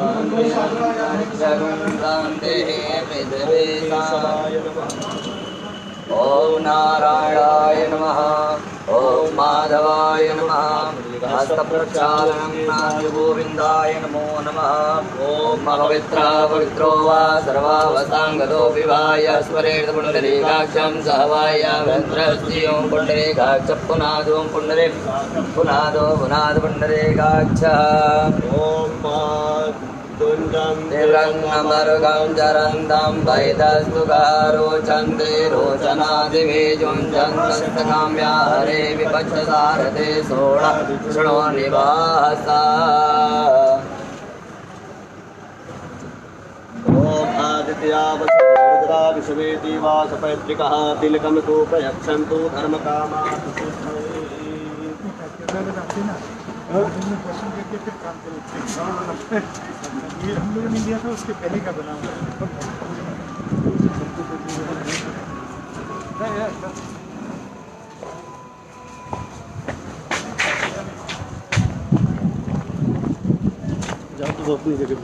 ओम नारायणाय नमः। ओम माधवाय नमः। हस्तप्रक्षालनं नाथ गोविंदाय नमो नमः। ओम पवित्र पवित्रो वा सर्वावसांगतो विवाय स्वरेण पुंडरीकाक्षं सहवायाभ्यन्तरस्ति। ओम पुंडरीकाक्ष पुनादो पुनादो पुंडरीकाक्ष। ओम देवरन्नमरुगं जरन्दं वैदस्तुकारो चन्द्रे रोचनादिवेजुञ्जन्तस्तकाम्या हरे विपच्यसारथे सोण शृणो निवासा। ओम आदित्यावसुरुद्रा विश्वेति वासपैतृकः तिलकं तोपयक्षन्तु धर्मकामा। क्वेश्चन करके फिर काम करो। ये हम लोगों ने दिया था उसके पहले का बना हुआ जाओ तो अपनी जगह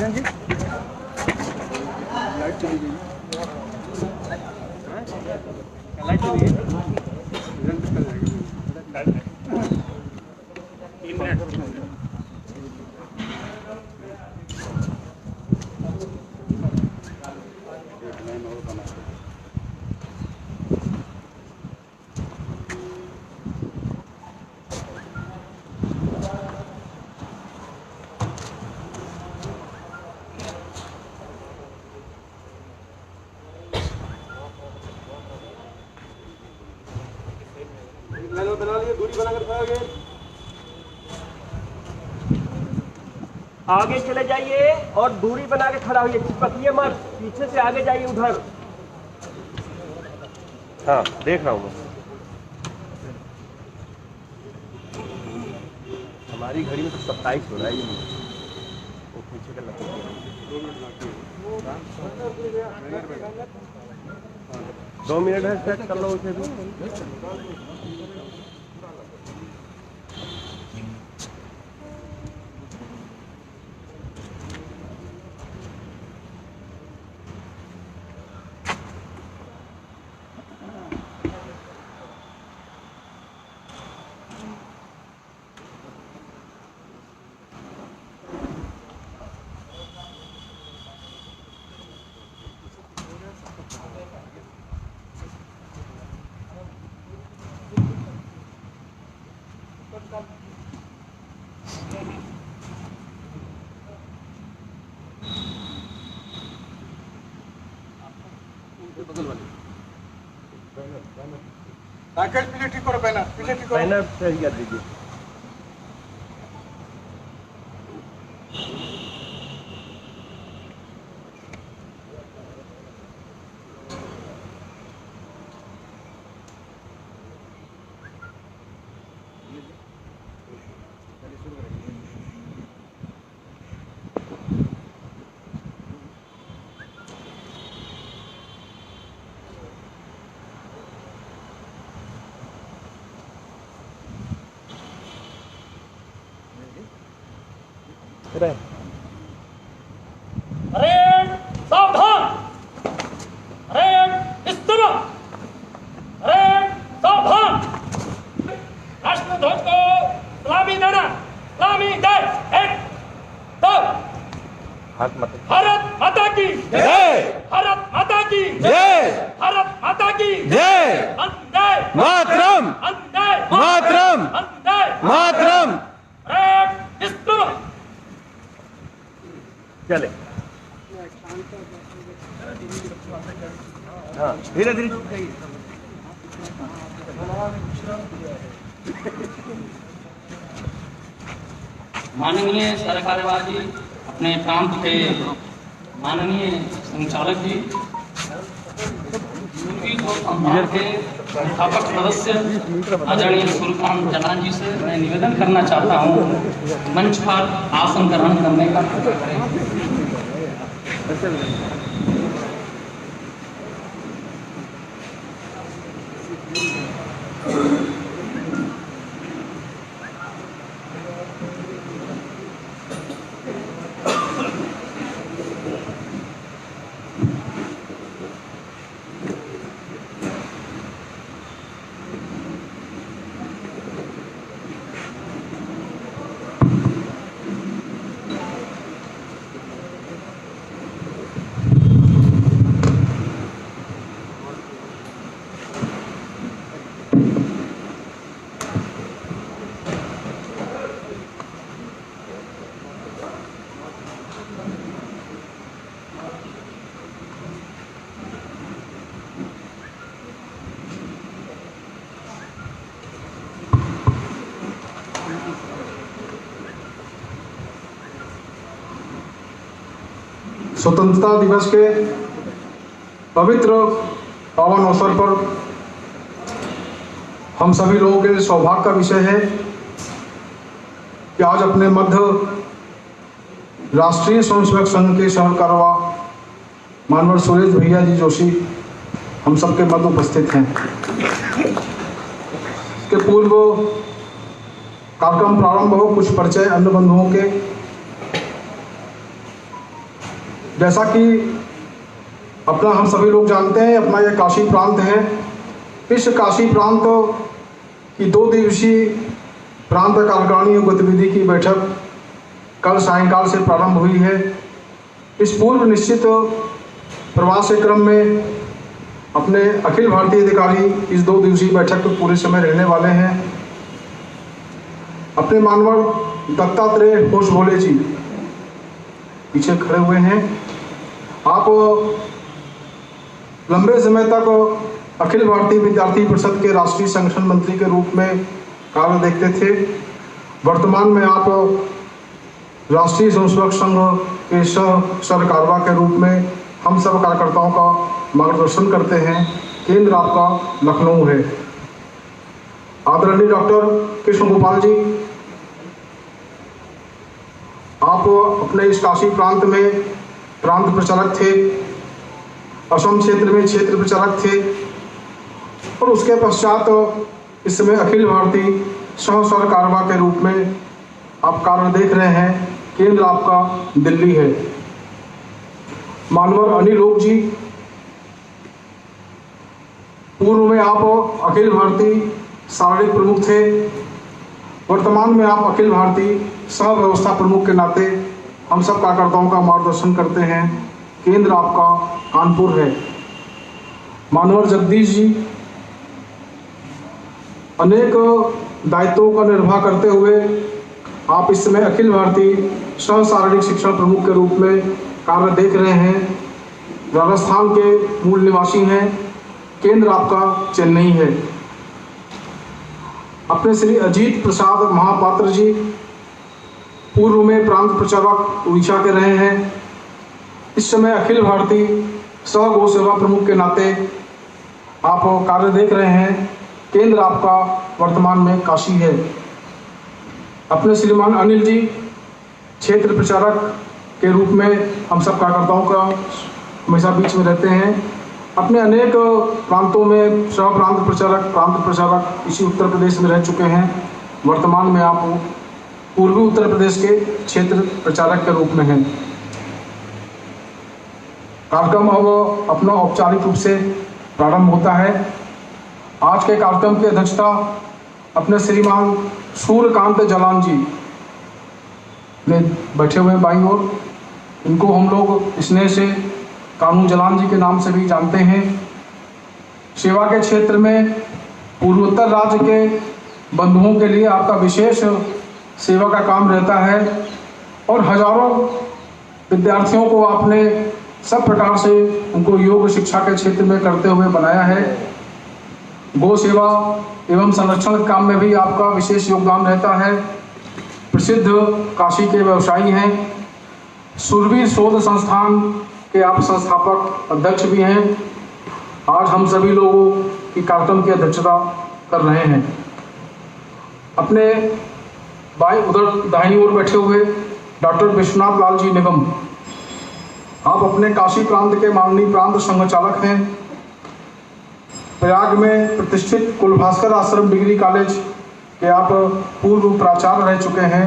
जी लाइट चली गई। लाइट चली गई। 3 मिनट। बना लिए, दूरी बनाकर खाओगे। आगे चले जाइए और दूरी बना के खड़ा होइए, चिपकिए मत, पीछे से आगे जाइए उधर। हाँ देख रहा हूँ मैं। हमारी घड़ी में तो 27 हो रहा है ये। वो पीछे का लगता है 2 मिनट है, सेट कर लो उसे भी। पैकेट पीछे ठीक करो, पहना पीछे ठीक करो, पहना सही कर दीजिए। अरे सावधान, अरे स्थिर, अरे सावधान। राष्ट्रध्वज को सलामी देना, सलामी दे। 1 2 भारत माता की जय, भारत माता की जय, भारत माता की जय। वंदे मातरम, वंदे मातरम, वंदे मातरम। अरे स्थिर। चले, हाँ धीरे धीरे। माननीय सरकारवाजी अपने प्रांत के माननीय संचालक जी, के संस्थापक सदस्य आदरणीय सूर्यकांत जलान जी से मैं निवेदन करना चाहता हूँ मंच पर आसन ग्रहण करने का करें। स्वतंत्रता दिवस के पवित्र पावन अवसर पर हम सभी लोगों के लिए सौभाग्य का विषय है कि आज अपने मध्य राष्ट्रीय स्वयंसेवक संघ के सहकारवा मानवर सुरेश भैया जी जोशी हम सबके मध्य उपस्थित हैं। इसके पूर्व कार्यक्रम प्रारंभ हो कुछ परिचय अन्य बंधुओं के। जैसा कि अपना हम सभी लोग जानते हैं, अपना यह काशी प्रांत है। इस काशी प्रांत की 2 दिवसीय प्रांत कार्यकारिणी गतिविधि की बैठक कल सायंकाल से प्रारंभ हुई है। इस पूर्व निश्चित प्रवास के क्रम में अपने अखिल भारतीय अधिकारी इस 2 दिवसीय बैठक में पूरे समय रहने वाले हैं। अपने मानवर दत्तात्रेय घोष भोले जी पीछे खड़े हुए हैं। आप लंबे समय तक अखिल भारतीय विद्यार्थी परिषद के राष्ट्रीय संगठन मंत्री के रूप में कार्य देखते थे। वर्तमान में आप राष्ट्रीय स्वयंसेवक संघ के सरकारवा के रूप में हम सब कार्यकर्ताओं का मार्गदर्शन करते हैं। केंद्र आपका लखनऊ है। आदरणीय डॉक्टर कृष्ण गोपाल जी, आप अपने इस काशी प्रांत में प्रांत प्रचारक थे, असम क्षेत्र में क्षेत्र प्रचारक थे और उसके पश्चात इस समय अखिल भारतीय सह सरकारवा के रूप में आप कार्य देख रहे हैं। केंद्र आपका दिल्ली है। मानवर अनिल ओक जी, पूर्व में आप अखिल भारतीय शारीरिक प्रमुख थे। वर्तमान में आप अखिल भारतीय सह व्यवस्था प्रमुख के नाते हम सब कार्यकर्ताओं का मार्गदर्शन करते हैं। केंद्र आपका कानपुर है। मानवर जगदीश जी, अनेक दायित्वों का निर्वाह करते हुए आप इस समय अखिल भारतीय सह शारीरिक शिक्षण प्रमुख के रूप में कार्य देख रहे हैं। राजस्थान के मूल निवासी हैं। केंद्र आपका चेन्नई है। अपने श्री अजीत प्रसाद महापात्र जी, पूर्व में प्रांत प्रचारक उड़ीसा के रहे हैं। इस समय अखिल भारतीय सह गौ सेवा प्रमुख के नाते आप कार्य देख रहे हैं। केंद्र आपका वर्तमान में काशी है। अपने श्रीमान अनिल जी, क्षेत्र प्रचारक के रूप में हम सब कार्यकर्ताओं का हमेशा बीच में रहते हैं। अपने अनेक प्रांतों में सह प्रांत प्रचारक इसी उत्तर प्रदेश में रह चुके हैं। वर्तमान में आप पूर्वी उत्तर प्रदेश के क्षेत्र प्रचारक के रूप में हैं। कार्यक्रम अब अपना औपचारिक रूप से प्रारंभ होता है। आज के कार्यक्रम की अध्यक्षता अपने श्रीमान सूर्यकांत जलान जी ने बैठे हुए बाईं ओर। इनको हम लोग स्नेह से कानू जलान जी के नाम से भी जानते हैं। सेवा के क्षेत्र में पूर्वोत्तर राज्य के बंधुओं के लिए आपका विशेष सेवा का काम रहता है और हजारों विद्यार्थियों को आपने सब प्रकार से उनको योग शिक्षा के क्षेत्र में करते हुए बनाया है। गौ सेवा एवं संरक्षण काम में भी आपका विशेष योगदान रहता है। प्रसिद्ध काशी के व्यवसायी हैं। सुरभि शोध संस्थान के आप संस्थापक अध्यक्ष भी हैं। आज हम सभी लोगों की कार्यक्रम की अध्यक्षता कर रहे हैं। अपने बाएं उधर दाहिनी ओर बैठे हुए डॉक्टर विश्वनाथ लाल जी निगम, आप अपने काशी प्रांत के माननीय प्रांत संघचालक हैं। प्रयाग में प्रतिष्ठित कुलभास्कर आश्रम डिग्री कॉलेज के आप पूर्व प्राचार्य रह चुके हैं।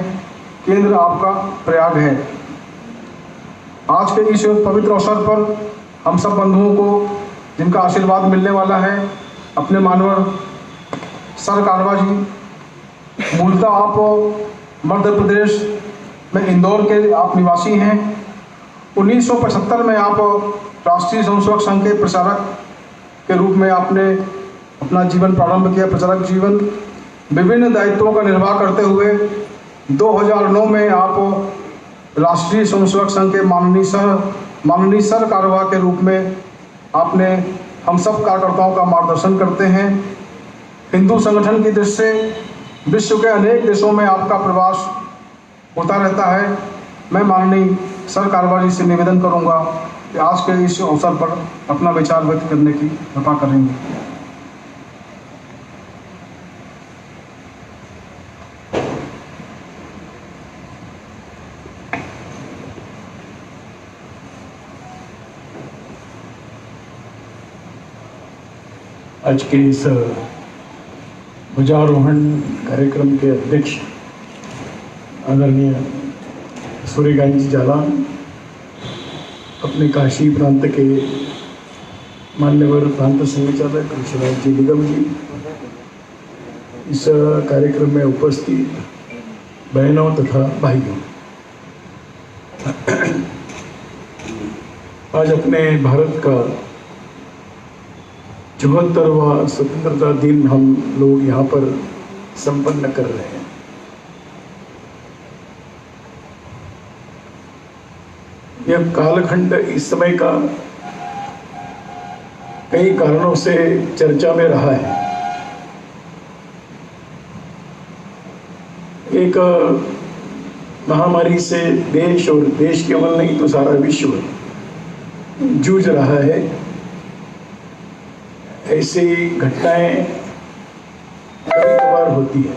केंद्र आपका प्रयाग है। आज के इस पवित्र अवसर पर हम सब बंधुओं को जिनका आशीर्वाद मिलने वाला है, अपने मानवर सर कारवा जी, मूलतः आप मध्य प्रदेश में इंदौर के आप निवासी हैं। 1975 में आप राष्ट्रीय स्वयंसेवक संघ के प्रचारक के रूप में आपने अपना जीवन प्रारंभ किया। प्रचारक जीवन विभिन्न दायित्वों का निर्वाह करते हुए 2009 में आप राष्ट्रीय स्वयंसेवक संघ के माननीय सर कारवा के रूप में आपने हम सब कार्यकर्ताओं का मार्गदर्शन करते हैं। हिंदू संगठन की दृष्टि से विश्व के अनेक देशों में आपका प्रवास होता रहता है। मैं माननीय सर कारवा जी से निवेदन करूंगा कि आज के इस अवसर पर अपना विचार व्यक्त करने की कृपा करेंगे। आज के इस ध्वजारोहण कार्यक्रम के अध्यक्ष आदरणीय सूर्यकांत जी जालान, अपने काशी प्रांत के मान्यवर प्रांत संघचालक विश्वनाथ जी निगम जी, इस कार्यक्रम में उपस्थित बहनों तथा भाइयों, आज अपने भारत का 74वां स्वतंत्रता दिन हम लोग यहाँ पर संपन्न कर रहे हैं। यह कालखंड इस समय का कई कारणों से चर्चा में रहा है। एक महामारी से देश और देश केवल नहीं तो सारा विश्व जूझ रहा है। ऐसी घटनाएं कभी कभार होती है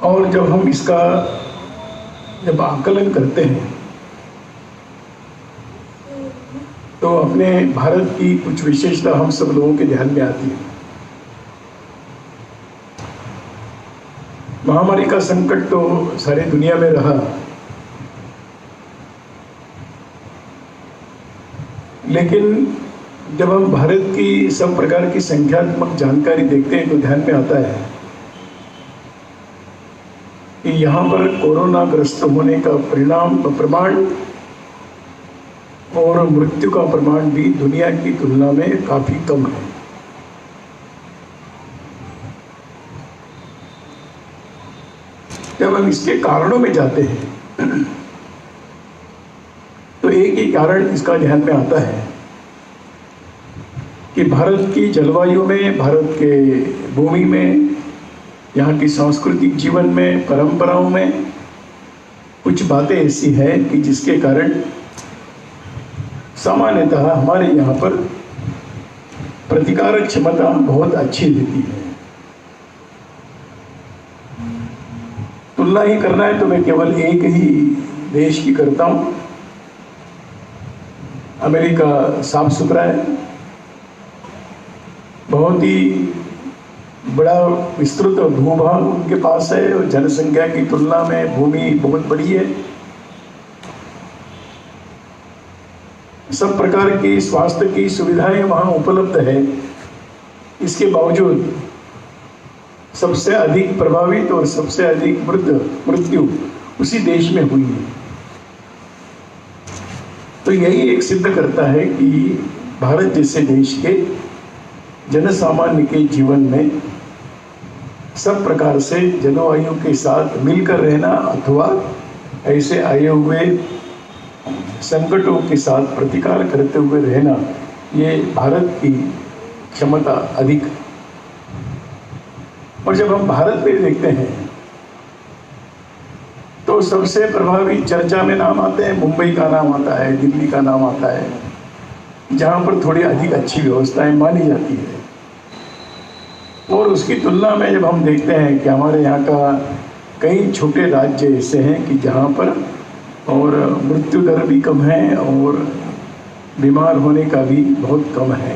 और जब हम इसका आकलन करते हैं तो अपने भारत की कुछ विशेषता हम सब लोगों के ध्यान में आती है। महामारी का संकट तो सारी दुनिया में रहा, लेकिन जब हम भारत की सब प्रकार की संख्यात्मक जानकारी देखते हैं तो ध्यान में आता है कि यहाँ पर कोरोना ग्रस्त होने का प्रमाण और मृत्यु का प्रमाण भी दुनिया की तुलना में काफी कम है। जब हम इसके कारणों में जाते हैं तो एक ही कारण इसका ध्यान में आता है कि भारत की जलवायु में, भारत के भूमि में, यहाँ की सांस्कृतिक जीवन में, परंपराओं में कुछ बातें ऐसी हैं कि जिसके कारण सामान्यतः हमारे यहाँ पर प्रतिकारक क्षमता बहुत अच्छी रहती है। तुलना ही करना है तो मैं केवल एक ही देश की करता हूँ। अमेरिका साफ सुथरा है, बहुत ही बड़ा विस्तृत भूभाग उनके पास है और जनसंख्या की तुलना में भूमि बहुत बड़ी है। सब प्रकार की स्वास्थ्य की सुविधाएं वहाँ उपलब्ध है। इसके बावजूद सबसे अधिक प्रभावित और सबसे अधिक मृत्यु उसी देश में हुई है। तो यही एक सिद्ध करता है कि भारत जैसे देश के जनसामान्य के जीवन में सब प्रकार से जलवायु के साथ मिलकर रहना अथवा ऐसे आए हुए संकटों के साथ प्रतिकार करते हुए रहना, ये भारत की क्षमता अधिक है। और जब हम भारत में देखते हैं तो सबसे प्रभावी चर्चा में नाम आते हैं, मुंबई का नाम आता है, दिल्ली का नाम आता है, जहाँ पर थोड़ी अधिक अच्छी व्यवस्थाएं मानी जाती है। और उसकी तुलना में जब हम देखते हैं कि हमारे यहाँ का कई छोटे राज्य ऐसे हैं कि जहाँ पर और मृत्यु दर भी कम है और बीमार होने का भी बहुत कम है।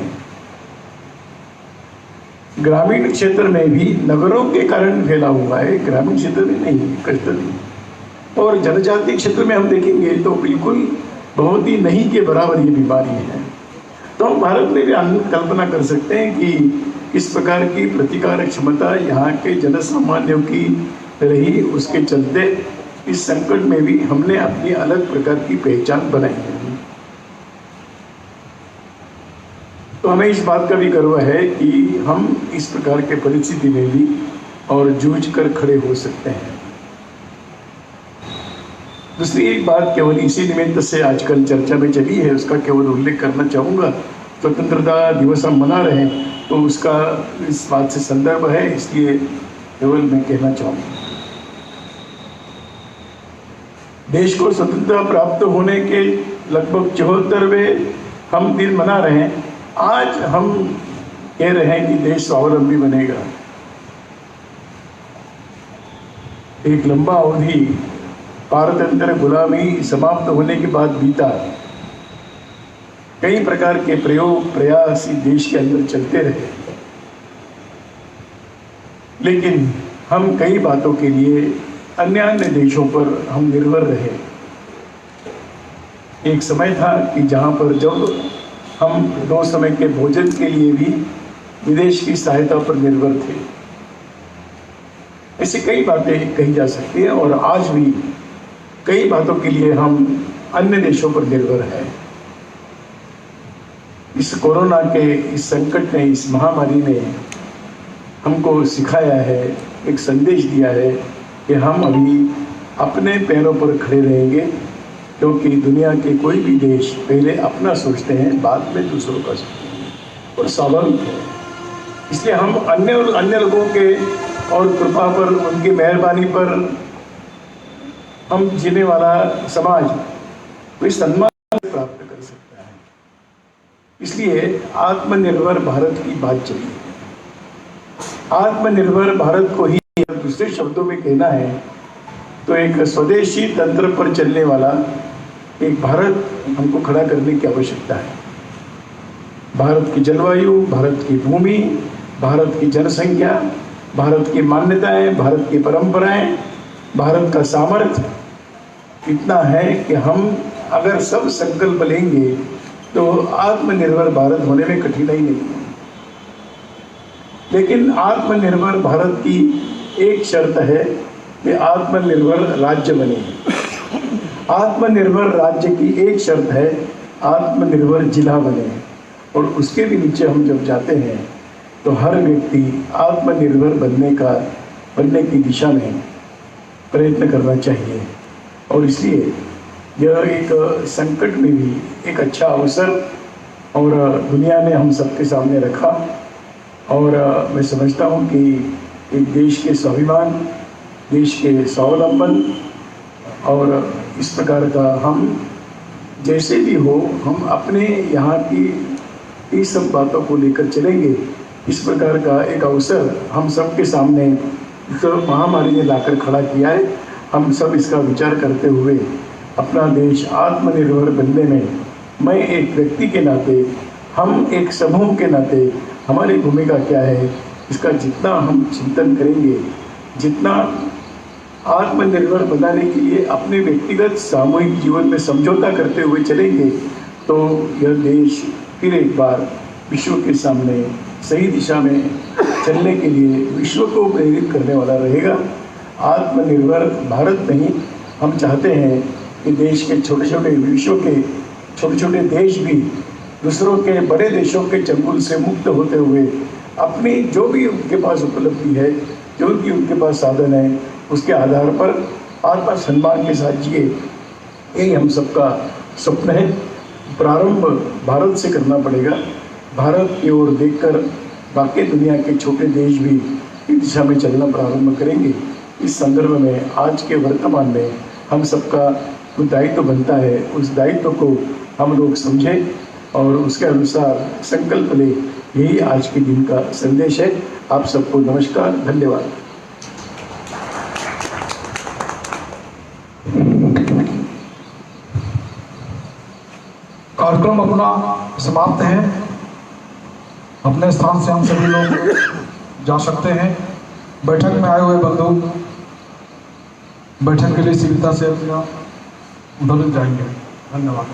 ग्रामीण क्षेत्र में भी नगरों के कारण फैला हुआ है, ग्रामीण क्षेत्र में नहीं, कष्ट नहीं। और जनजातीय क्षेत्र में हम देखेंगे तो बिल्कुल बहुत ही नहीं के बराबर ये बीमारी है। तो हम भारत में भी कल्पना कर सकते हैं कि किस प्रकार की प्रतिकारक क्षमता यहाँ के जनसामान्यों की रही, उसके चलते इस संकट में भी हमने अपनी अलग प्रकार की पहचान बनाई है। तो हमें इस बात का भी गर्व है कि हम इस प्रकार के परिस्थिति में भी और जूझ कर खड़े हो सकते हैं। दूसरी एक बात केवल इसी निमित्त से आजकल चर्चा में चली है, उसका केवल उल्लेख करना चाहूँगा। स्वतंत्रता दिवस हम मना रहे हैं तो उसका इस बात से संदर्भ है, इसलिए केवल मैं कहना चाहूँगा, देश को स्वतंत्रता प्राप्त होने के लगभग 74वें हम दिन मना रहे हैं। आज हम कह रहे हैं कि देश स्वावलंबी बनेगा। एक लंबा अवधि पारतंत्र गुलामी समाप्त होने के बाद बीता। कई प्रकार के प्रयोग प्रयास देश के अंदर चलते रहे, लेकिन हम कई बातों के लिए अन्य देशों पर हम निर्भर रहे। एक समय था कि जहाँ पर जब हम 2 समय के भोजन के लिए भी विदेश की सहायता पर निर्भर थे। ऐसी कई बातें कही जा सकती हैं और आज भी कई बातों के लिए हम अन्य देशों पर निर्भर हैं। इस कोरोना के इस संकट ने, इस महामारी ने हमको सिखाया है, एक संदेश दिया है कि हम अभी अपने पैरों पर खड़े रहेंगे, क्योंकि दुनिया के कोई भी देश पहले अपना सोचते हैं, बाद में दूसरों का सोचते हैं और स्वाभाविक है। इसलिए हम अन्य लोगों के और कृपा पर, उनकी मेहरबानी पर हम जीने वाला समाज कोई सम्मान प्राप्त कर सकता है। इसलिए आत्मनिर्भर भारत की बात चली है। आत्मनिर्भर भारत को ही दूसरे शब्दों में कहना है तो एक स्वदेशी तंत्र पर चलने वाला एक भारत हमको खड़ा करने की आवश्यकता है। भारत की जलवायु, भारत की भूमि, भारत की जनसंख्या, भारत की मान्यताएं, भारत की परंपराएं, भारत का सामर्थ्य इतना है कि हम अगर सब संकल्प लेंगे तो आत्मनिर्भर भारत होने में कठिनाई नहीं है। लेकिन आत्मनिर्भर भारत की एक शर्त है कि आत्मनिर्भर राज्य बने। आत्मनिर्भर राज्य की एक शर्त है आत्मनिर्भर जिला बने। और उसके भी नीचे हम जब जाते हैं तो हर व्यक्ति आत्मनिर्भर बनने की दिशा में प्रयत्न करना चाहिए। और इसलिए यह एक संकट में भी एक अच्छा अवसर और दुनिया ने हम सबके सामने रखा। और मैं समझता हूँ कि एक देश के स्वाभिमान, देश के स्वावलंबन और इस प्रकार का हम जैसे भी हो, हम अपने यहाँ की इस सब बातों को लेकर चलेंगे। इस प्रकार का एक अवसर हम सबके सामने तो महामारी ने लाकर खड़ा किया है। हम सब इसका विचार करते हुए अपना देश आत्मनिर्भर बनने में, मैं एक व्यक्ति के नाते, हम एक समूह के नाते हमारी भूमिका क्या है, इसका जितना हम चिंतन करेंगे, जितना आत्मनिर्भर बनाने के लिए अपने व्यक्तिगत सामूहिक जीवन में समझौता करते हुए चलेंगे, तो यह देश फिर एक बार विश्व के सामने सही दिशा में चलने के लिए विश्व को प्रेरित करने वाला रहेगा। आत्मनिर्भर भारत नहीं, हम चाहते हैं कि देश के छोटे छोटे, विश्व के छोटे छोटे देश भी दूसरों के बड़े देशों के चंगुल से मुक्त होते हुए अपनी जो भी उनके पास उपलब्धि है, जो भी उनके पास साधन है, उसके आधार पर आत्मसम्मान के साथ जिए। यही हम सबका स्वप्न है। प्रारंभ भारत से करना पड़ेगा। भारत की ओर देखकर बाकी दुनिया के छोटे देश भी इस दिशा में चलना प्रारंभ करेंगे। इस संदर्भ में आज के वर्तमान में हम सबका जो दायित्व बनता है उस दायित्व को हम लोग समझें और उसके अनुसार संकल्प लें। यही आज के दिन का संदेश है। आप सबको नमस्कार, धन्यवाद। कार्यक्रम अपना समाप्त है। अपने स्थान से हम सभी लोग जा सकते हैं। बैठक में आए हुए बंधु बैठक के लिए शीघ्रता से अपना उधर जाएंगे। धन्यवाद।